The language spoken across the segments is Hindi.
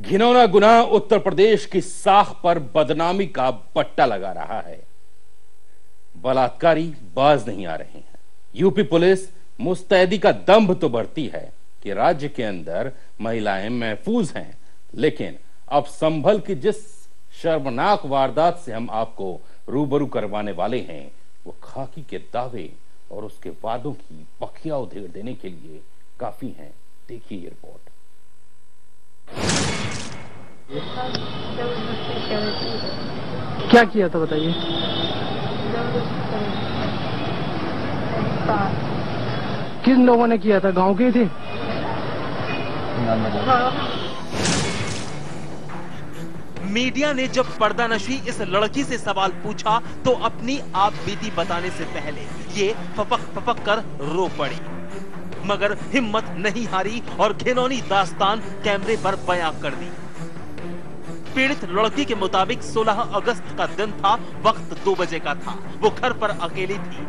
घिनौना गुनाह उत्तर प्रदेश की साख पर बदनामी का पट्टा लगा रहा है। बलात्कारी बाज नहीं आ रहे हैं। यूपी पुलिस मुस्तैदी का दंभ तो बढ़ती है कि राज्य के अंदर महिलाएं महफूज हैं, लेकिन अब संभल की जिस शर्मनाक वारदात से हम आपको रूबरू करवाने वाले हैं, वो खाकी के दावे और उसके वादों की बखिया उधेड़ देने के लिए काफी हैं। देखिए ये रिपोर्ट। क्या किया था बताइए। किन लोगों ने किया था? गांव के थे? मीडिया ने जब पर्दानशी इस लड़की से सवाल पूछा तो अपनी आप बीती बताने से पहले ये फपक कर रो पड़ी, मगर हिम्मत नहीं हारी और घिनौनी दास्तान कैमरे पर बयां कर दी। पीड़ित लड़की के मुताबिक 16 अगस्त का दिन था, वक्त 2 बजे का था। वो घर पर अकेली थी।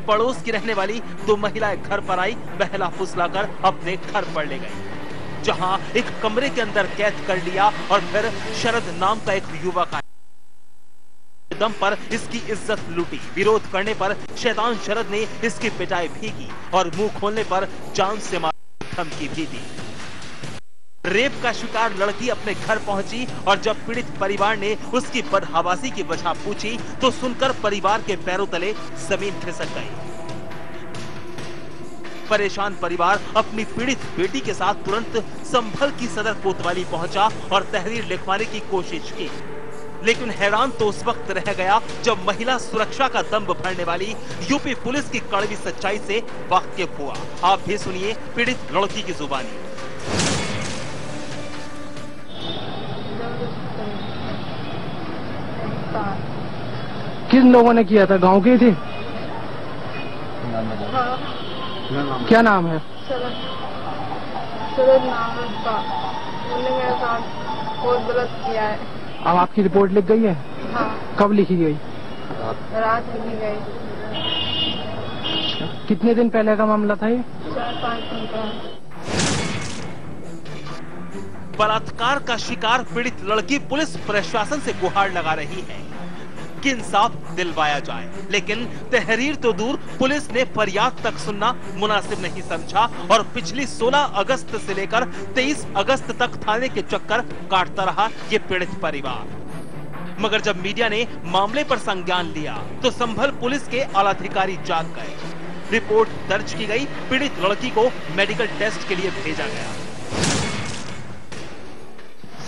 पड़ोस की रहने वाली 2 महिलाएं घर पर आई, बहला फुसलाकर अपने घर पर ले गई, जहां एक कमरे के अंदर कैद कर लिया और फिर शरद नाम का एक युवक आया। दम पर इसकी इज्जत लूटी। विरोध करने पर शैतान शरद ने इसकी पिटाई भी की और मुंह खोलने पर जान से मारने की धमकी भी दी। रेप का शिकार लड़की अपने घर पहुंची और जब पीड़ित परिवार ने उसकी बदहवासी की वजह पूछी तो सुनकर परिवार के पैरों तले जमीन खिसक गई। परेशान परिवार अपनी पीड़ित बेटी के साथ तुरंत संभल की सदर कोतवाली पहुंचा और तहरीर लिखवाने की कोशिश की, लेकिन हैरान तो उस वक्त रह गया जब महिला सुरक्षा का दंभ भरने वाली यूपी पुलिस की कड़वी सच्चाई से वाकिफ हुआ। आप भी सुनिए पीड़ित लड़की की जुबानी। किन लोगों ने किया था? गांव के थे? क्या नाम है? शरद नाम है उसका। उन्होंने मेरे साथ बहुत गलत किया है। अब आपकी रिपोर्ट लिख गई है? हाँ। कब लिखी गई? रात लिखी गई। कितने दिन पहले का मामला था ये? 4-5 दिन का। बलात्कार का शिकार पीड़ित लड़की पुलिस प्रशासन से गुहार लगा रही है कि इंसाफ दिलवाया जाए, लेकिन तहरीर तो दूर, पुलिस ने फरियाद तक सुनना मुनासिब नहीं समझा और पिछली 16 अगस्त से लेकर 23 अगस्त तक थाने के चक्कर काटता रहा ये पीड़ित परिवार। मगर जब मीडिया ने मामले पर संज्ञान लिया तो संभल पुलिस के आलाधिकारी जाग गए। रिपोर्ट दर्ज की गई, पीड़ित लड़की को मेडिकल टेस्ट के लिए भेजा गया।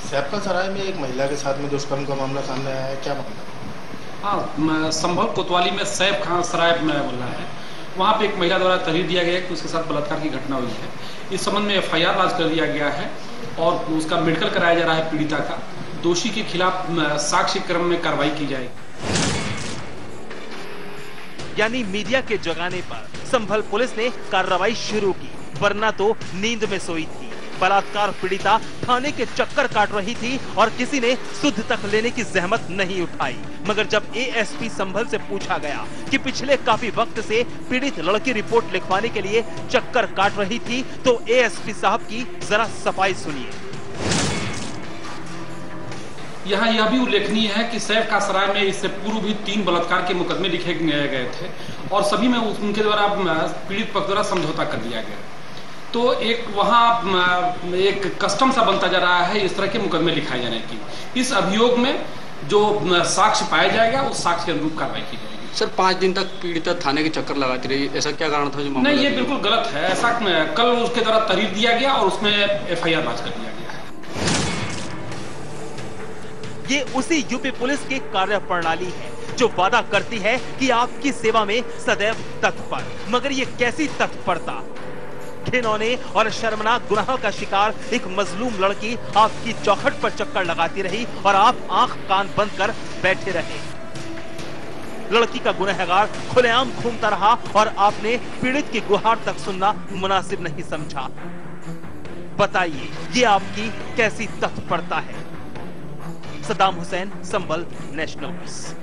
सैफका सराय में एक महिला के साथ में दुष्कर्म का मामला सामने आया है, क्या मामला? हाँ, संभल कोतवाली में सैफ खान सराय में बोला है, वहाँ पे एक महिला द्वारा तहरीर दिया गया है कि उसके साथ बलात्कार की घटना हुई है। इस संबंध में FIR लॉन्च कर दिया गया है और उसका मेडिकल कराया जा रहा है पीड़िता का। दोषी के खिलाफ साक्ष्य क्रम में कार्रवाई की जाएगी। यानी मीडिया के जगाने पर संभल पुलिस ने कार्रवाई शुरू की, वरना तो नींद में सोई थी। बलात्कार पीड़िता थाने के चक्कर काट रही थी और किसी ने सुध तक लेने की जहमत नहीं उठाई। मगर जब ASP संभल से पूछा गया कि पिछले काफी वक्त से पीड़ित लड़की रिपोर्ट लिखवाने के लिए चक्कर काट रही थी, तो ASP साहब की जरा सफाई सुनिए। यहाँ यह भी उल्लेखनीय है कि सैफ का सराय में इससे पूर्व भी 3 बलात्कार के मुकदमे लिखे गए थे और सभी में उनके द्वारा पीड़ित पक्ष द्वारा समझौता कर दिया गया। तो एक वहाँ एक कस्टम सा बनता जा रहा है इस तरह के मुकदमे लिखाए जाने की। इस अभियोग में जो साक्ष्य पाया जाएगा उस साक्ष्य के अनुरूप कार्रवाई की जाएगी। सर, 5 दिन तक पीड़िता थाने के चक्कर लगाती रही, ऐसा क्या कारण था? जो नहीं, ये बिल्कुल गलत है। ऐसा कल उसके द्वारा तहरीर दिया गया और उसमें FIR लॉन्च कर दिया गया है। ये उसी यूपी पुलिस की कार्यप्रणाली है जो वादा करती है कि आपकी सेवा में सदैव तत्पर, मगर ये कैसी तत्परता। घिनौने और शर्मनाक गुनाह का शिकार एक मजलूम लड़की आपकी चौखट पर चक्कर लगाती रही और आप आंख कान बंद कर बैठे रहे। लड़की का गुनहगार खुलेआम घूमता रहा और आपने पीड़ित की गुहार तक सुनना मुनासिब नहीं समझा। बताइए ये आपकी कैसी तत्परता है? सद्दाम हुसैन, संभल, नेशनल न्यूज़।